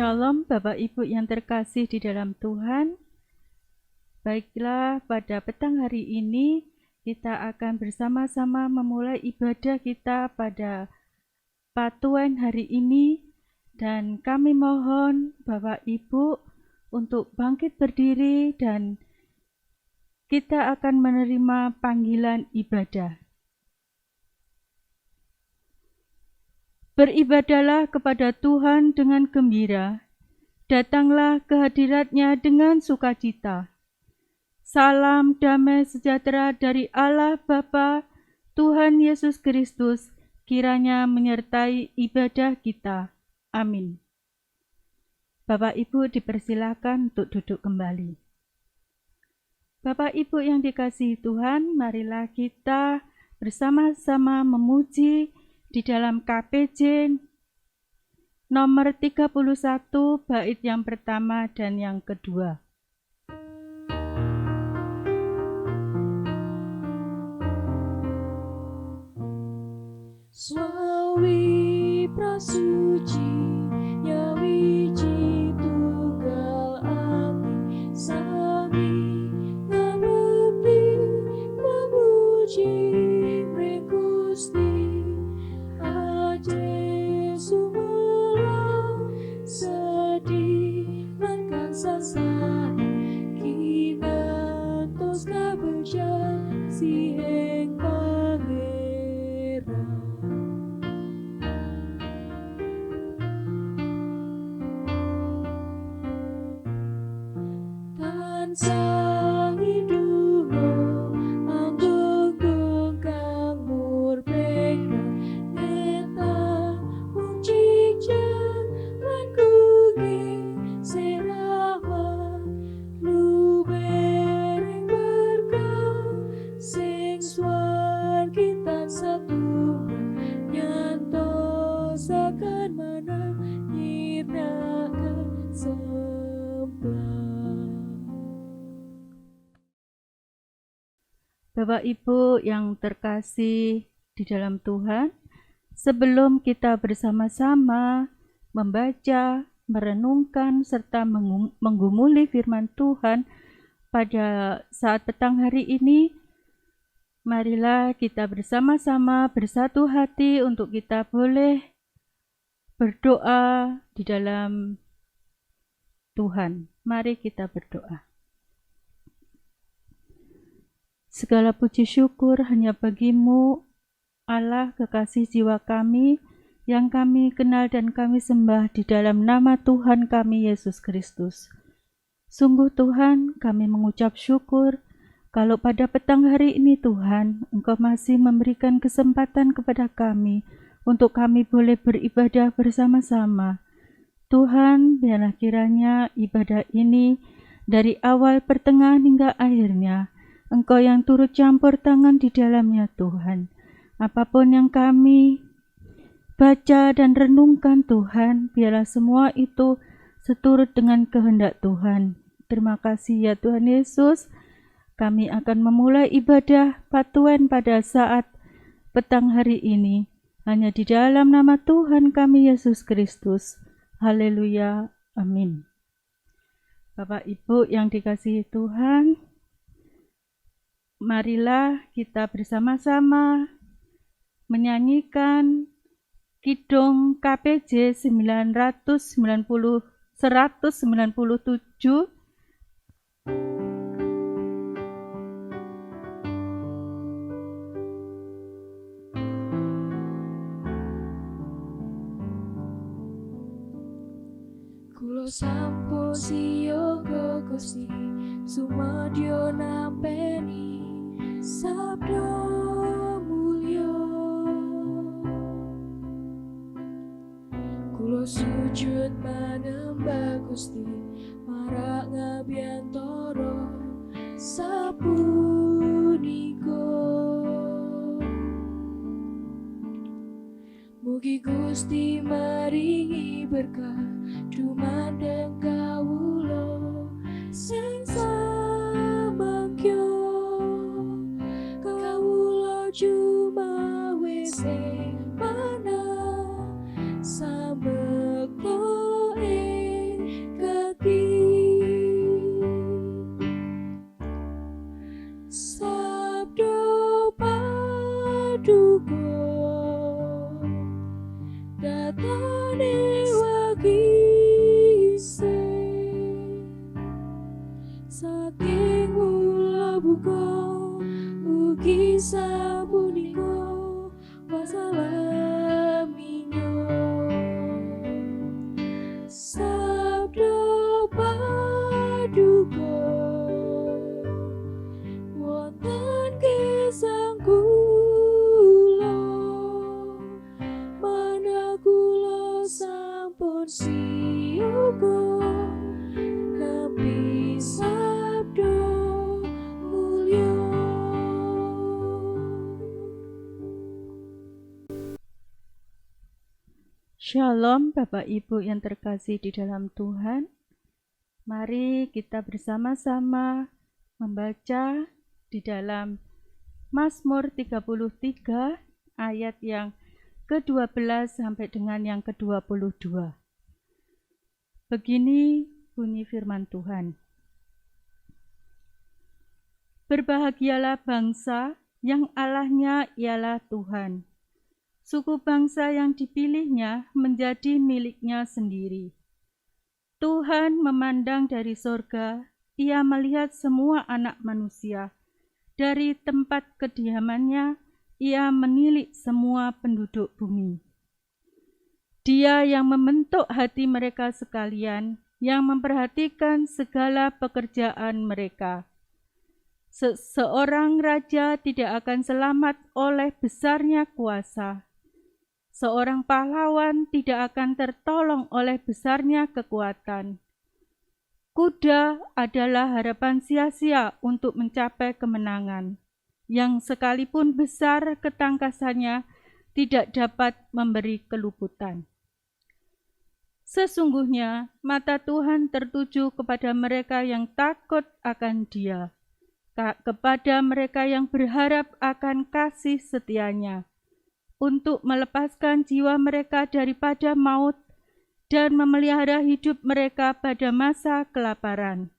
Shalom Bapak Ibu yang terkasih di dalam Tuhan. Baiklah, pada petang hari ini kita akan bersama-sama memulai ibadah kita pada Patuan hari ini, dan kami mohon Bapak Ibu untuk bangkit berdiri dan kita akan menerima panggilan ibadah. Beribadahlah kepada Tuhan dengan gembira, datanglah ke hadirat-Nya dengan sukacita. Salam damai sejahtera dari Allah Bapa, Tuhan Yesus Kristus, kiranya menyertai ibadah kita. Amin. Bapak Ibu dipersilakan untuk duduk kembali. Bapak Ibu yang dikasihi Tuhan, marilah kita bersama-sama memuji di dalam KPJ nomor 31 bait yang pertama dan yang kedua. Swawi prasuci ya wiji tunggal ati sami ngabekti memuji Mring Gusti aje sumela sedih lan sasar kinantos kabejan si ing tansah hidupmu anggung kang murpeka neta mujijang lan kugi serawa lubereng berkah sing swargi tansah tumrap nyantosaken menang nyiptaken Bapak Ibu yang terkasih di dalam Tuhan, sebelum kita bersama-sama membaca, merenungkan, serta menggumuli firman Tuhan pada saat petang hari ini, marilah kita bersama-sama bersatu hati untuk kita boleh berdoa di dalam Tuhan. Mari kita berdoa. Segala puji syukur hanya bagi-Mu, Allah kekasih jiwa kami, yang kami kenal dan kami sembah di dalam nama Tuhan kami Yesus Kristus. Sungguh Tuhan, kami mengucap syukur kalau pada petang hari ini Tuhan, Engkau masih memberikan kesempatan kepada kami untuk kami boleh beribadah bersama-sama. Tuhan, biarlah kiranya ibadah ini dari awal, pertengahan hingga akhirnya, Engkau yang turut campur tangan di dalamnya Tuhan. Apapun yang kami baca dan renungkan Tuhan, biarlah semua itu seturut dengan kehendak Tuhan. Terima kasih ya Tuhan Yesus. Kami akan memulai ibadah Patuan pada saat petang hari ini. Hanya di dalam nama Tuhan kami Yesus Kristus. Haleluya. Amin. Bapak Ibu yang dikasihi Tuhan, marilah kita bersama-sama menyanyikan Kidung KPJ 197. Kulo sampun siyoga Gusti sumadyo nampeni sabda mulya. Kulo sujud manembah Gusti marak ngabiyantara sapunika. Mugi Gusti maringi berkah dumandeng kawula sing samangkya. Kawula jumawe sing manah samekta ing Sabdo paduka datane wagise saking mula buka ugi sapunika wasalaminyo sabdo paduka wonten gesang kula mana kula sampun siuga nampi sabdo mulya. Shalom Bapak Ibu yang terkasih di dalam Tuhan. Mari kita bersama-sama membaca di dalam Mazmur 33 ayat yang ke-12 sampai dengan yang ke-22. Begini bunyi firman Tuhan. Berbahagialah bangsa yang Allahnya ialah Tuhan, suku bangsa yang dipilihnya menjadi miliknya sendiri. Tuhan memandang dari sorga, Ia melihat semua anak manusia. Dari tempat kediamannya, Ia menilik semua penduduk bumi. Dia yang membentuk hati mereka sekalian, yang memperhatikan segala pekerjaan mereka. Seorang raja tidak akan selamat oleh besarnya kuasa. Seorang pahlawan tidak akan tertolong oleh besarnya kekuatan. Kuda adalah harapan sia-sia untuk mencapai kemenangan, yang sekalipun besar ketangkasannya tidak dapat memberi keluputan. Sesungguhnya mata Tuhan tertuju kepada mereka yang takut akan Dia, kepada mereka yang berharap akan kasih setianya, untuk melepaskan jiwa mereka daripada maut dan memelihara hidup mereka pada masa kelaparan.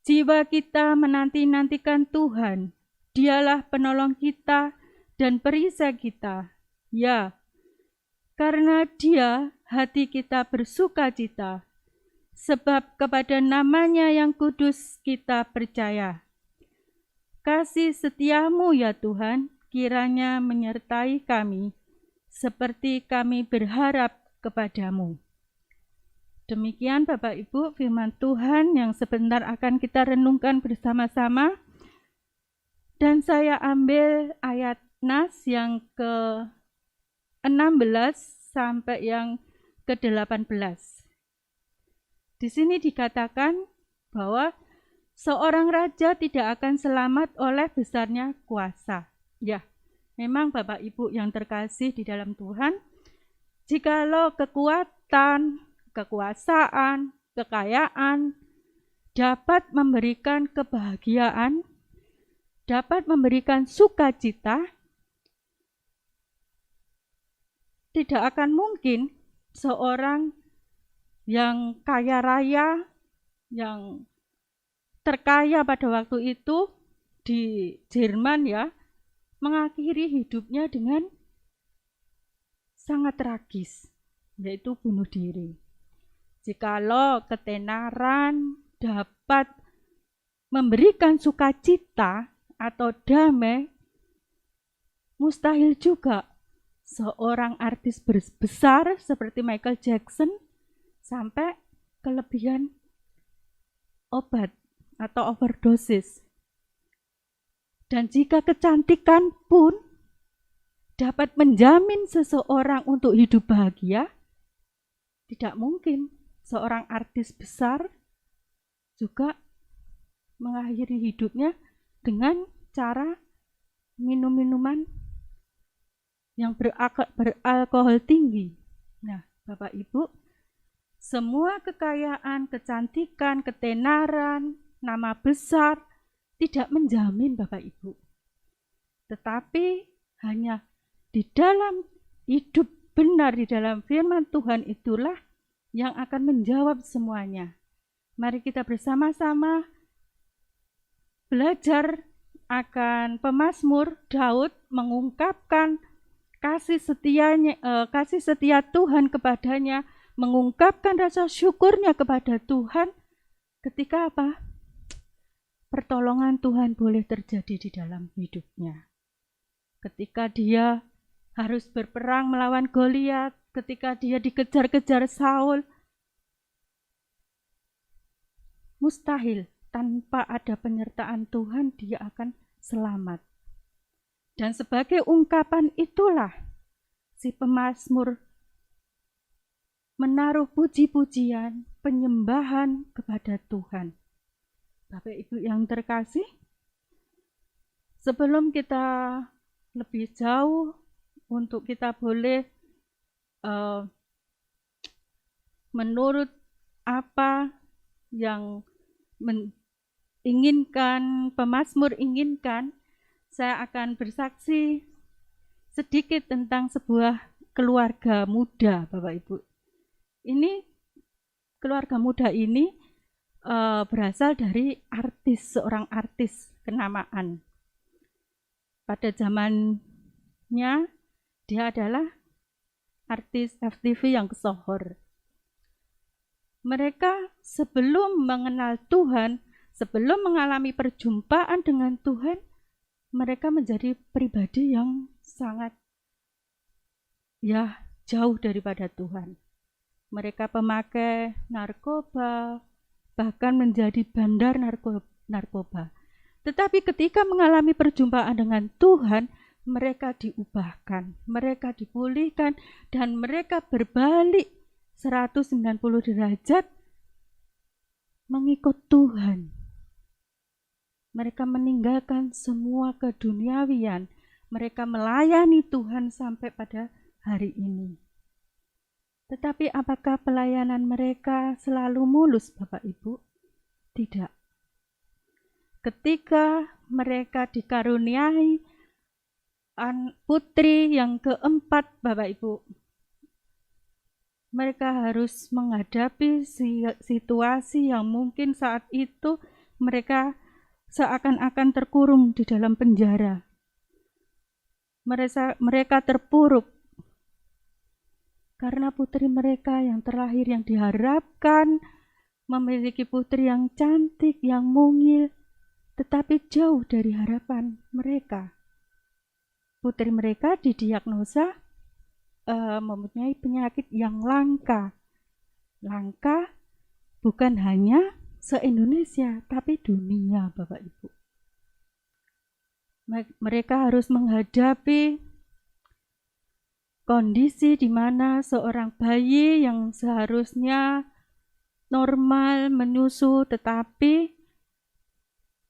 Jiwa kita menanti-nantikan Tuhan, Dialah penolong kita dan perisai kita. Ya, karena Dia hati kita bersukacita, sebab kepada nama-Nya yang kudus kita percaya. Kasih setiamu ya Tuhan, kiranya menyertai kami, seperti kami berharap kepadamu. Demikian Bapak Ibu firman Tuhan yang sebentar akan kita renungkan bersama-sama. Dan saya ambil ayat Nas yang ke-16 sampai yang ke-18. Di sini dikatakan bahwa seorang raja tidak akan selamat oleh besarnya kuasa. Ya, memang Bapak Ibu yang terkasih di dalam Tuhan, jikalau kekuatan, kekuasaan, kekayaan dapat memberikan kebahagiaan, dapat memberikan sukacita, tidak akan mungkin seorang yang kaya raya, yang terkaya pada waktu itu di Jerman ya, mengakhiri hidupnya dengan sangat tragis, yaitu bunuh diri. Jikalau ketenaran dapat memberikan sukacita atau damai, mustahil juga seorang artis besar seperti Michael Jackson sampai kelebihan obat atau overdosis. Dan jika kecantikan pun dapat menjamin seseorang untuk hidup bahagia, tidak mungkin seorang artis besar juga mengakhiri hidupnya dengan cara minum minuman yang beralkohol tinggi. Nah, Bapak Ibu, semua kekayaan, kecantikan, ketenaran, nama besar tidak menjamin Bapak Ibu. Tetapi hanya di dalam hidup benar di dalam firman Tuhan itulah yang akan menjawab semuanya. Mari kita bersama-sama belajar akan pemazmur, Daud mengungkapkan kasih setia Tuhan kepadanya, mengungkapkan rasa syukurnya kepada Tuhan ketika apa? Pertolongan Tuhan boleh terjadi di dalam hidupnya. Ketika dia harus berperang melawan Goliat, ketika dia dikejar-kejar Saul, mustahil tanpa ada penyertaan Tuhan dia akan selamat. Dan sebagai ungkapan itulah si pemazmur menaruh puji-pujian, penyembahan kepada Tuhan. Bapak Ibu yang terkasih, sebelum kita lebih jauh untuk kita boleh menurut apa yang pemazmur inginkan, saya akan bersaksi sedikit tentang sebuah keluarga muda, Bapak Ibu. Ini keluarga muda ini berasal dari seorang artis kenamaan. Pada zamannya dia adalah artis FTV yang sohor. Mereka sebelum mengenal Tuhan, sebelum mengalami perjumpaan dengan Tuhan, mereka menjadi pribadi yang sangat jauh daripada Tuhan. Mereka pemakai narkoba, bahkan menjadi bandar narkoba. Tetapi ketika mengalami perjumpaan dengan Tuhan, mereka diubahkan, mereka dipulihkan, dan mereka berbalik 190 derajat mengikut Tuhan. Mereka meninggalkan semua keduniawian, mereka melayani Tuhan sampai pada hari ini. Tetapi apakah pelayanan mereka selalu mulus, Bapak Ibu? Tidak. Ketika mereka dikaruniai putri yang keempat, Bapak Ibu, mereka harus menghadapi situasi yang mungkin saat itu mereka seakan-akan terkurung di dalam penjara. Mereka terpuruk karena putri mereka yang terlahir yang diharapkan memiliki putri yang cantik, yang mungil, tetapi jauh dari harapan mereka. Putri mereka didiagnosa mempunyai penyakit yang langka. Langka bukan hanya se-Indonesia, tapi dunia, Bapak Ibu. Mereka harus menghadapi kondisi di mana seorang bayi yang seharusnya normal menyusu, tetapi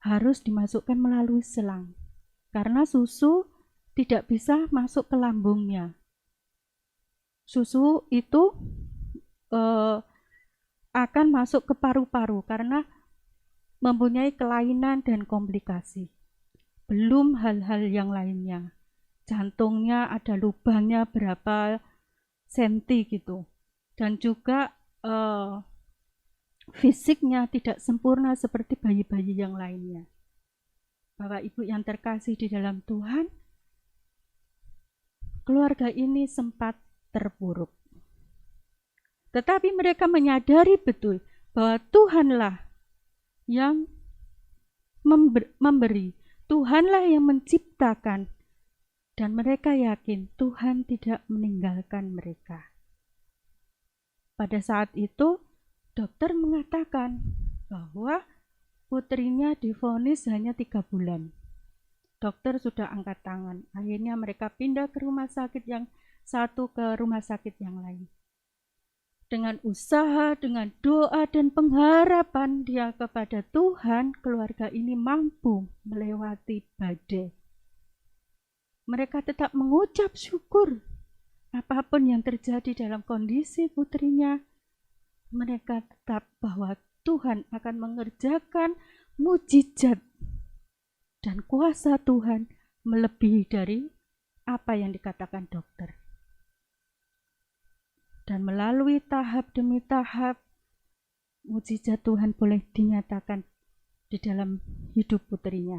harus dimasukkan melalui selang. Karena susu tidak bisa masuk ke lambungnya. Susu itu akan masuk ke paru-paru karena mempunyai kelainan dan komplikasi. Belum hal-hal yang lainnya. Jantungnya ada lubangnya berapa senti gitu. Dan juga fisiknya tidak sempurna seperti bayi-bayi yang lainnya. Bapak Ibu yang terkasih di dalam Tuhan, keluarga ini sempat terpuruk. Tetapi mereka menyadari betul bahwa Tuhanlah yang memberi, Tuhanlah yang menciptakan, dan mereka yakin Tuhan tidak meninggalkan mereka. Pada saat itu, dokter mengatakan bahwa putrinya divonis hanya 3 bulan. Dokter sudah angkat tangan. Akhirnya mereka pindah ke rumah sakit yang satu ke rumah sakit yang lain. Dengan usaha, dengan doa dan pengharapan dia kepada Tuhan, keluarga ini mampu melewati badai. Mereka tetap mengucap syukur apapun yang terjadi dalam kondisi putrinya. Mereka tetap bahwa Tuhan akan mengerjakan mujizat dan kuasa Tuhan melebihi dari apa yang dikatakan dokter. Dan melalui tahap demi tahap, mujizat Tuhan boleh dinyatakan di dalam hidup putrinya.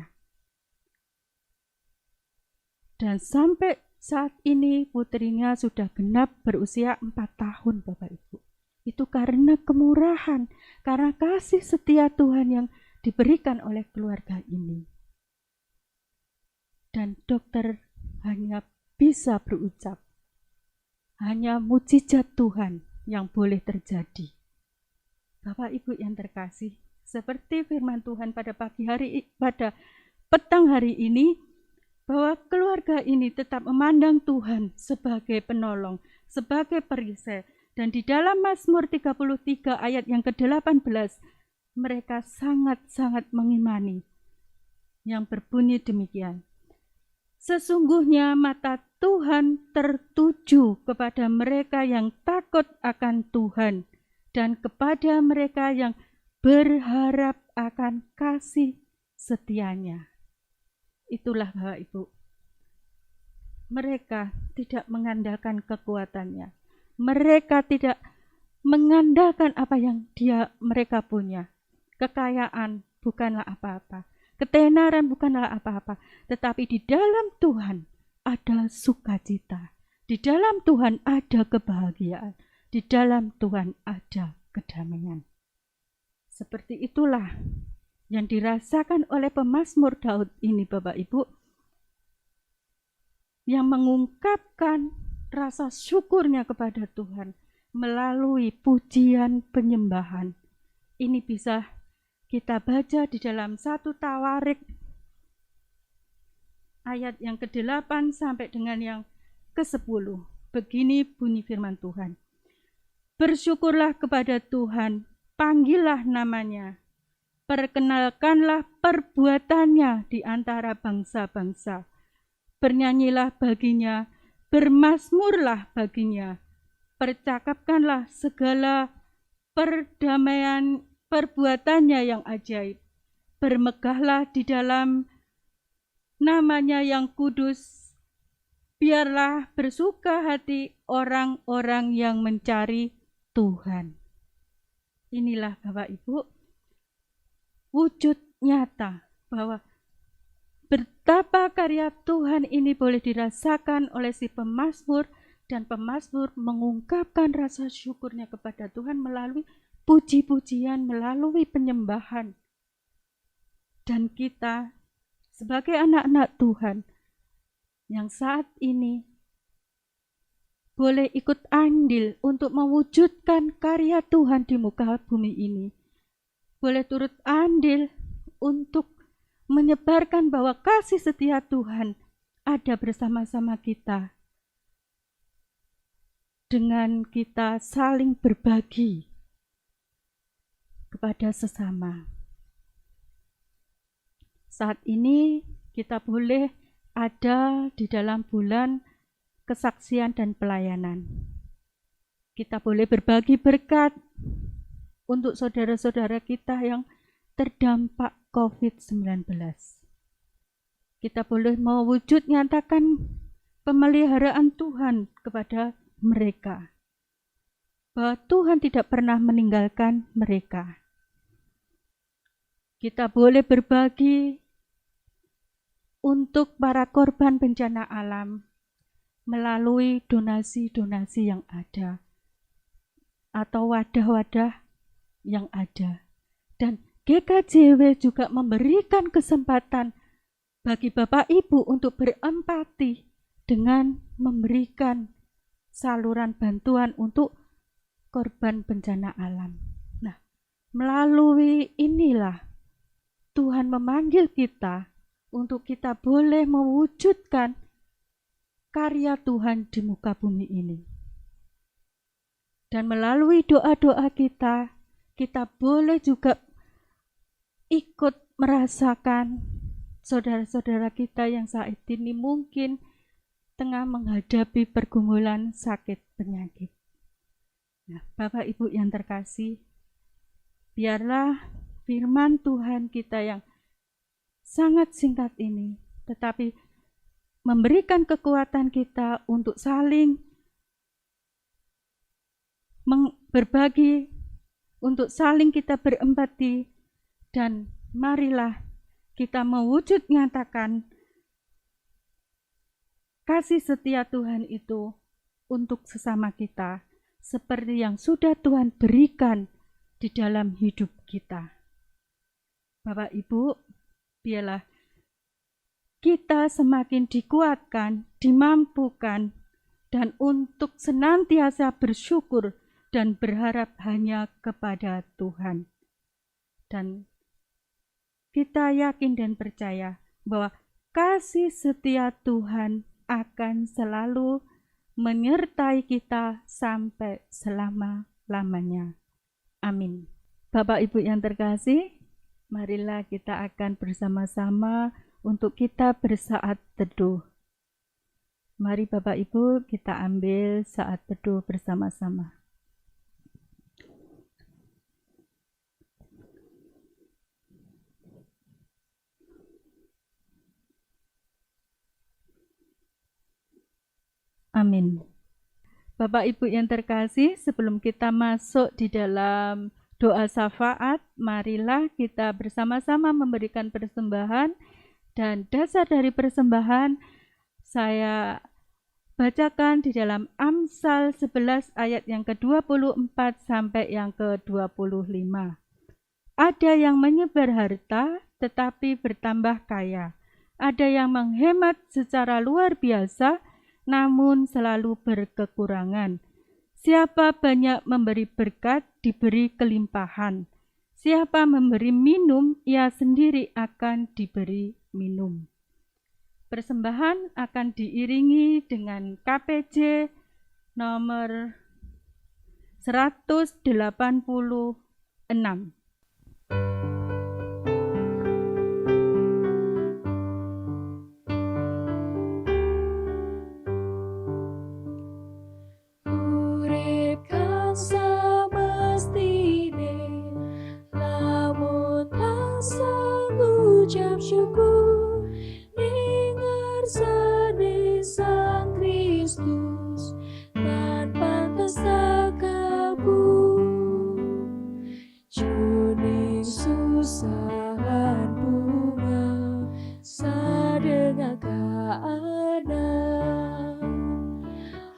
Dan sampai saat ini putrinya sudah genap berusia 4 tahun, Bapak Ibu. Itu karena kemurahan, karena kasih setia Tuhan yang diberikan oleh keluarga ini. Dan dokter hanya bisa berucap, hanya mukjizat Tuhan yang boleh terjadi. Bapak Ibu yang terkasih, seperti firman Tuhan pada petang hari ini, bahwa keluarga ini tetap memandang Tuhan sebagai penolong, sebagai perisai. Dan di dalam Mazmur 33 ayat yang ke-18, mereka sangat-sangat mengimani yang berbunyi demikian. Sesungguhnya mata Tuhan tertuju kepada mereka yang takut akan Tuhan dan kepada mereka yang berharap akan kasih setianya. Itulah Bapak Ibu. Mereka tidak mengandalkan kekuatannya. Mereka tidak mengandalkan apa yang mereka punya. Kekayaan bukanlah apa-apa. Ketenaran bukanlah apa-apa. Tetapi di dalam Tuhan ada sukacita. Di dalam Tuhan ada kebahagiaan. Di dalam Tuhan ada kedamaian. Seperti itulah yang dirasakan oleh pemazmur Daud ini, Bapak Ibu, yang mengungkapkan rasa syukurnya kepada Tuhan melalui pujian penyembahan. Ini bisa kita baca di dalam 1 Tawarik ayat yang ke-8 sampai dengan yang ke-10. Begini bunyi firman Tuhan. Bersyukurlah kepada Tuhan, panggillah namanya, perkenalkanlah perbuatannya di antara bangsa-bangsa. Bernyanyilah baginya, bermazmurlah baginya. Percakapkanlah segala perdamaian perbuatannya yang ajaib. Bermegahlah di dalam namanya yang kudus. Biarlah bersuka hati orang-orang yang mencari Tuhan. Inilah Bapak Ibu, wujud nyata bahwa betapa karya Tuhan ini boleh dirasakan oleh si pemazmur, dan pemazmur mengungkapkan rasa syukurnya kepada Tuhan melalui puji-pujian, melalui penyembahan. Dan kita sebagai anak-anak Tuhan yang saat ini boleh ikut andil untuk mewujudkan karya Tuhan di muka bumi ini. Boleh turut andil untuk menyebarkan bahwa kasih setia Tuhan ada bersama-sama kita. Dengan kita saling berbagi kepada sesama. Saat ini kita boleh ada di dalam bulan kesaksian dan pelayanan. Kita boleh berbagi berkat untuk saudara-saudara kita yang terdampak COVID-19. Kita boleh mewujud nyatakan pemeliharaan Tuhan kepada mereka. Bahwa Tuhan tidak pernah meninggalkan mereka. Kita boleh berbagi untuk para korban bencana alam melalui donasi-donasi yang ada atau wadah-wadah yang ada. Dan GKJW juga memberikan kesempatan bagi Bapak Ibu untuk berempati dengan memberikan saluran bantuan untuk korban bencana alam. Nah, melalui inilah Tuhan memanggil kita untuk kita boleh mewujudkan karya Tuhan di muka bumi ini. Dan melalui doa-doa kita, kita boleh juga ikut merasakan saudara-saudara kita yang saat ini mungkin tengah menghadapi pergumulan sakit penyakit. Nah, Bapak Ibu yang terkasih, biarlah firman Tuhan kita yang sangat singkat ini, tetapi memberikan kekuatan kita untuk saling berbagi, untuk saling kita berempati, dan marilah kita mewujud nyatakan kasih setia Tuhan itu untuk sesama kita, seperti yang sudah Tuhan berikan di dalam hidup kita. Bapak Ibu, biarlah kita semakin dikuatkan, dimampukan, dan untuk senantiasa bersyukur dan berharap hanya kepada Tuhan. Dan kita yakin dan percaya bahwa kasih setia Tuhan akan selalu menyertai kita sampai selama-lamanya. Amin. Bapak Ibu yang terkasih, marilah kita akan bersama-sama untuk kita bersaat teduh. Mari Bapak Ibu kita ambil saat teduh bersama-sama. Amin. Bapak Ibu yang terkasih, sebelum kita masuk di dalam doa syafaat, marilah kita bersama-sama memberikan persembahan, dan dasar dari persembahan saya bacakan di dalam Amsal 11 ayat yang ke-24 sampai yang ke-25. Ada yang menyebar harta tetapi bertambah kaya. Ada yang menghemat secara luar biasa namun selalu berkekurangan. Siapa banyak memberi berkat, diberi kelimpahan. Siapa memberi minum, ia sendiri akan diberi minum. Persembahan akan diiringi dengan KPJ nomor 186. Ucap syukur ning ngarsane Sang Kristus lan pantes kabur jroning susahan bunga sadengah kaanan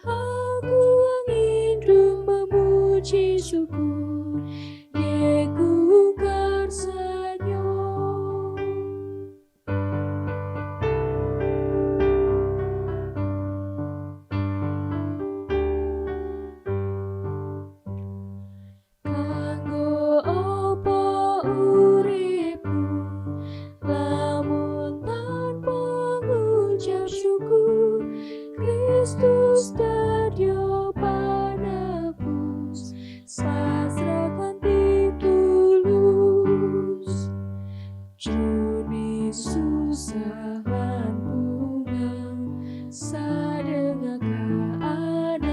aku angin memuji syukur Yeku karsanyo. Kristus dadya panebus pasrahan ditulus jroning susahan bunga sadengah kaanan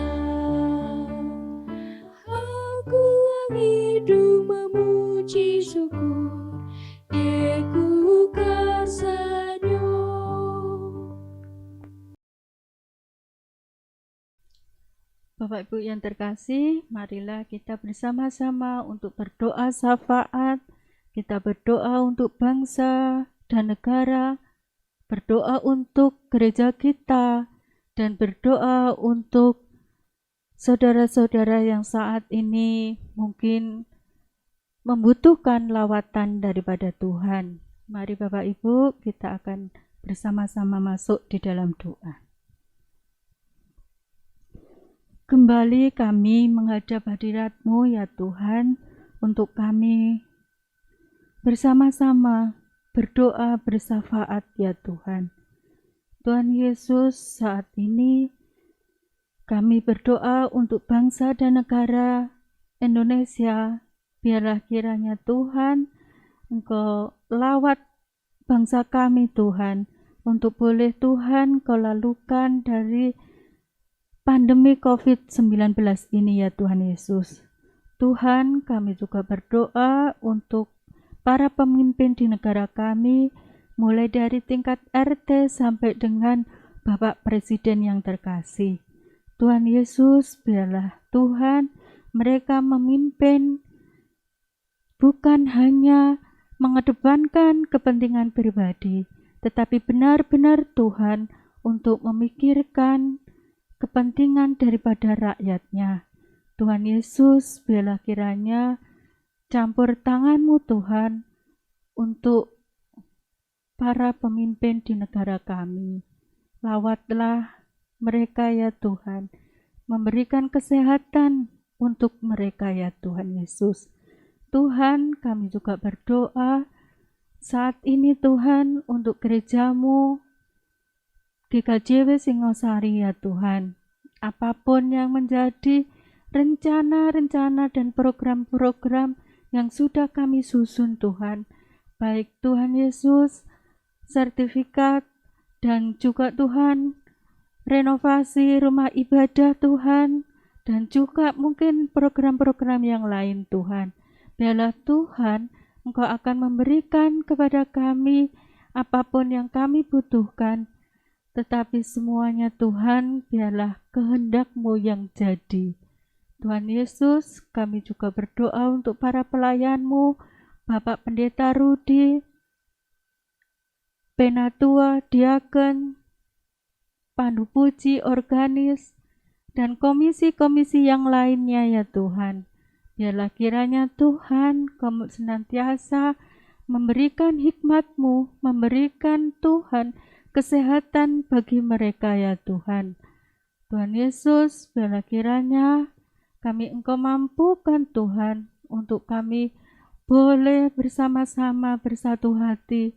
aku angidung memuji syukur Yeku karsanyo. Bapak Ibu yang terkasih, marilah kita bersama-sama untuk berdoa syafaat. Kita berdoa untuk bangsa dan negara, berdoa untuk gereja kita, dan berdoa untuk saudara-saudara yang saat ini mungkin membutuhkan lawatan daripada Tuhan. Mari Bapak Ibu, kita akan bersama-sama masuk di dalam doa. Kembali kami menghadap hadirat-Mu ya Tuhan, untuk kami bersama-sama berdoa bersyafaat ya Tuhan. Tuhan Yesus, saat ini kami berdoa untuk bangsa dan negara Indonesia. Biarlah kiranya Tuhan, Engkau lawat bangsa kami Tuhan, untuk boleh Tuhan Kau lalukan dari pandemi COVID-19 ini ya Tuhan Yesus. Tuhan, kami juga berdoa untuk para pemimpin di negara kami, mulai dari tingkat RT sampai dengan Bapak Presiden yang terkasih. Tuhan Yesus, biarlah Tuhan mereka memimpin bukan hanya mengedepankan kepentingan pribadi, tetapi benar-benar Tuhan untuk memikirkan kepentingan daripada rakyatnya. Tuhan Yesus, biarlah kiranya campur tangan-Mu Tuhan untuk para pemimpin di negara kami. Lawatlah mereka ya Tuhan, memberikan kesehatan untuk mereka ya Tuhan Yesus. Tuhan, kami juga berdoa saat ini Tuhan untuk gereja-Mu GKJW Singosari ya Tuhan. Apapun yang menjadi rencana-rencana dan program-program yang sudah kami susun Tuhan, baik Tuhan Yesus, sertifikat dan juga Tuhan renovasi rumah ibadah Tuhan, dan juga mungkin program-program yang lain Tuhan. Biarlah Tuhan Engkau akan memberikan kepada kami apapun yang kami butuhkan, tetapi semuanya Tuhan biarlah kehendak-Mu yang jadi. Tuhan Yesus, kami juga berdoa untuk para pelayan-Mu, Bapak Pendeta Rudi, Penatua, Diaken, Pandu Puji, Organis, dan komisi-komisi yang lainnya ya Tuhan. Biarlah kiranya Tuhan Kamu senantiasa memberikan hikmat-Mu, memberikan Tuhan kesehatan bagi mereka ya Tuhan. Tuhan Yesus, biarlah kiranya kami Engkau mampukan Tuhan untuk kami boleh bersama-sama bersatu hati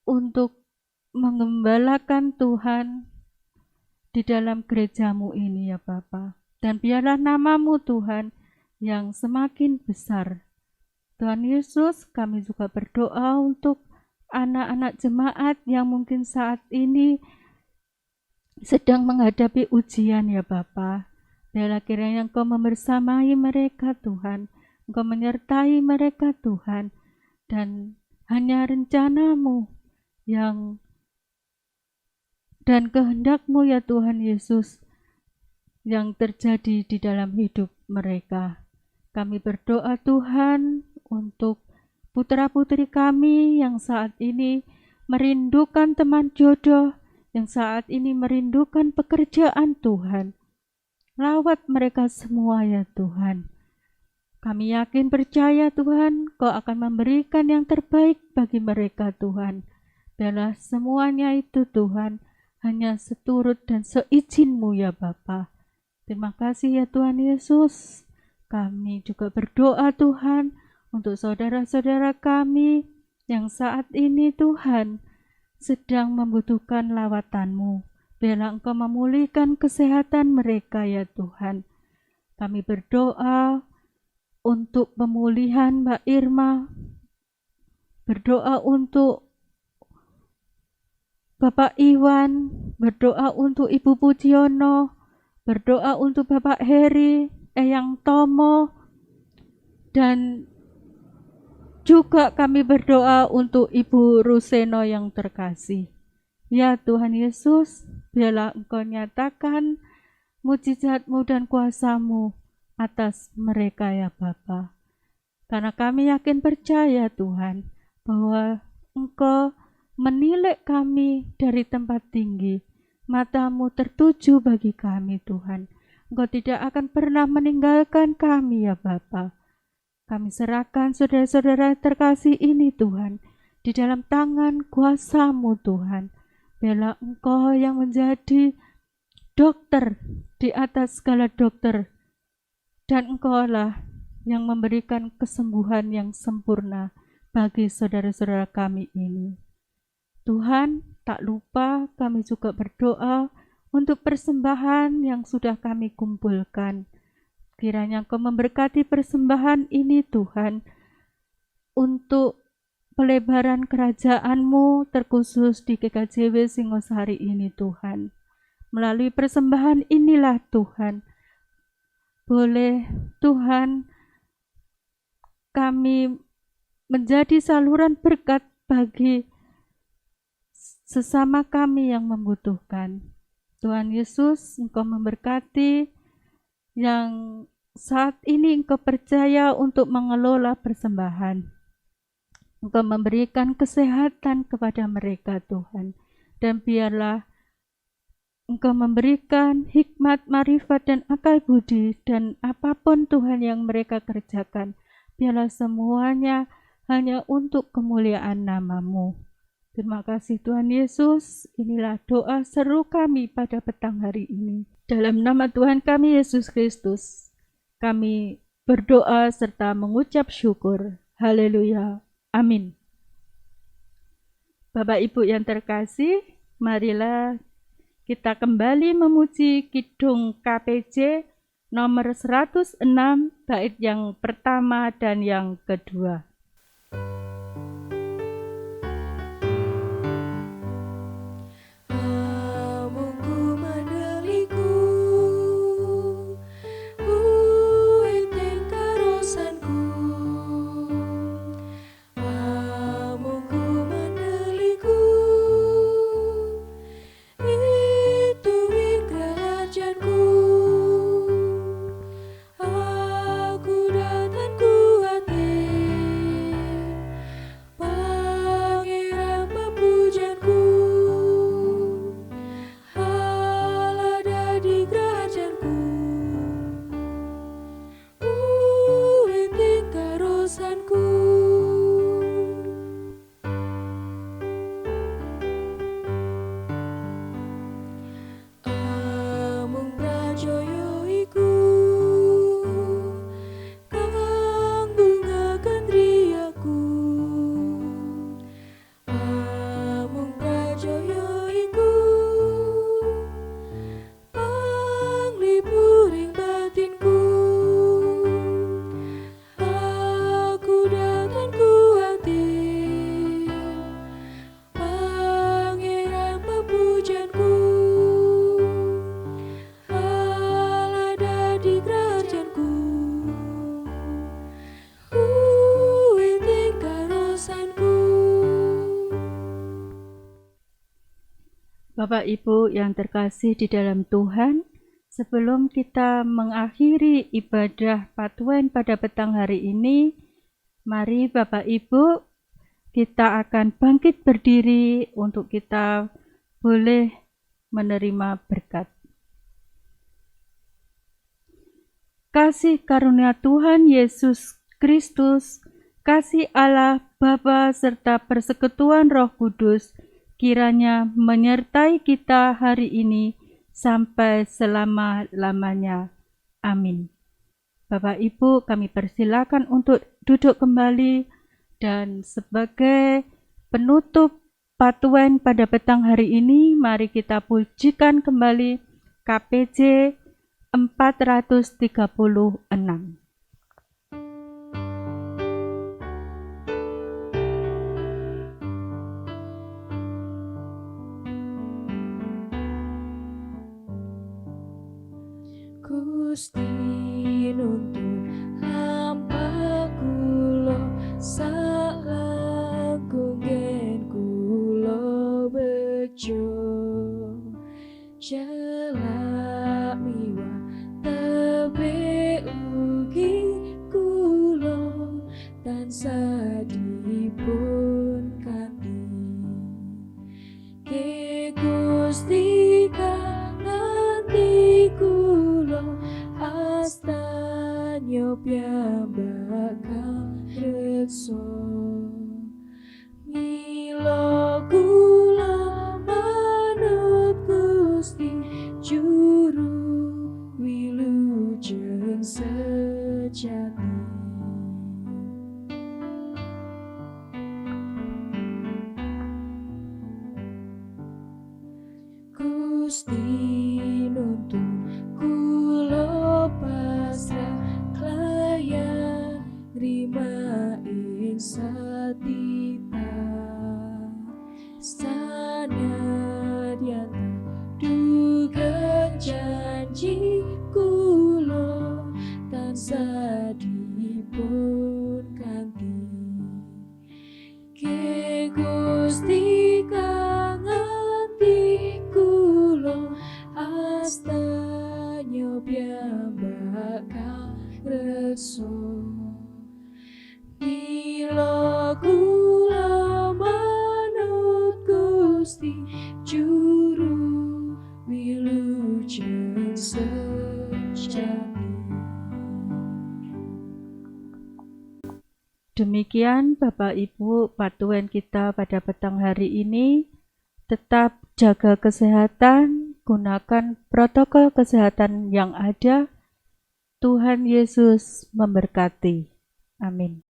untuk mengembalakan Tuhan di dalam gereja-Mu ini ya Bapa. Dan biarlah nama-Mu Tuhan yang semakin besar. Tuhan Yesus, kami juga berdoa untuk anak-anak jemaat yang mungkin saat ini sedang menghadapi ujian ya Bapa. Biarlah kiranya Engkau membersamai mereka Tuhan, Engkau menyertai mereka Tuhan, dan hanya rencana-Mu yang dan kehendak-Mu ya Tuhan Yesus yang terjadi di dalam hidup mereka. Kami berdoa Tuhan untuk putra-putri kami yang saat ini merindukan teman jodoh, yang saat ini merindukan pekerjaan Tuhan. Rawat mereka semua ya Tuhan. Kami yakin percaya Tuhan, Kau akan memberikan yang terbaik bagi mereka Tuhan. Biarlah semuanya itu Tuhan hanya seturut dan seizin-Mu ya Bapa. Terima kasih ya Tuhan Yesus. Kami juga berdoa Tuhan untuk saudara-saudara kami yang saat ini Tuhan sedang membutuhkan lawatan-Mu. Biarlah Engkau memulihkan kesehatan mereka ya Tuhan. Kami berdoa untuk pemulihan Mbak Irma, berdoa untuk Bapak Iwan, berdoa untuk Ibu Pujiono, berdoa untuk Bapak Heri, Eyang Tomo, dan juga kami berdoa untuk Ibu Ruseno yang terkasih. Ya Tuhan Yesus, biarlah Engkau nyatakan mujizat-Mu dan kuasa-Mu atas mereka ya Bapa. Karena kami yakin percaya Tuhan bahwa Engkau menilai kami dari tempat tinggi. Mata-Mu tertuju bagi kami Tuhan. Engkau tidak akan pernah meninggalkan kami ya Bapa. Kami serahkan saudara-saudara terkasih ini Tuhan di dalam tangan kuasa-Mu Tuhan. Biarlah Engkau yang menjadi dokter di atas segala dokter, dan Engkau-lah yang memberikan kesembuhan yang sempurna bagi saudara-saudara kami ini. Tuhan, tak lupa kami juga berdoa untuk persembahan yang sudah kami kumpulkan. Kiranya Engkau memberkati persembahan ini Tuhan, untuk pelebaran kerajaan-Mu terkhusus di GKJW Singosari ini Tuhan. Melalui persembahan inilah Tuhan, boleh Tuhan kami menjadi saluran berkat bagi sesama kami yang membutuhkan. Tuhan Yesus, Engkau memberkati yang saat ini Engkau percaya untuk mengelola persembahan. Engkau memberikan kesehatan kepada mereka Tuhan. Dan biarlah Engkau memberikan hikmat, marifat, dan akal budi, dan apapun Tuhan yang mereka kerjakan, biarlah semuanya hanya untuk kemuliaan nama-Mu. Terima kasih Tuhan Yesus, inilah doa seru kami pada petang hari ini. Dalam nama Tuhan kami Yesus Kristus, kami berdoa serta mengucap syukur. Haleluya. Amin. Bapak Ibu yang terkasih, marilah kita kembali memuji Kidung KPJ nomor 106 bait yang pertama dan yang kedua. Bapak Ibu yang terkasih di dalam Tuhan, sebelum kita mengakhiri ibadah Patuen pada petang hari ini, mari Bapak Ibu kita akan bangkit berdiri untuk kita boleh menerima berkat. Kasih karunia Tuhan Yesus Kristus, kasih Allah Bapa serta persekutuan Roh Kudus kiranya menyertai kita hari ini sampai selama-lamanya. Amin. Bapak Ibu, kami persilakan untuk duduk kembali, dan sebagai penutup Patuen pada petang hari ini, mari kita pujikan kembali KPJ 436. Gusti nuntun lampah kula salangkung gen kula bejo jelak miwa tebe ugi kula tansah dipun kanthi ke Gusti kanthi kula astanyo piyambakang reksa mila kula manut Gusti juru wilujeng sejati. Gusti nuntun kula pasrah klayan rima ing satita sanadyata dugem janji kula tansah dipun kanthi ke Gusti kanganti kula astanyo piyambakang reksa mila Demikian Bapak Ibu patuan kita pada petang hari ini. Tetap jaga kesehatan, gunakan protokol kesehatan yang ada. Tuhan Yesus memberkati. Amin.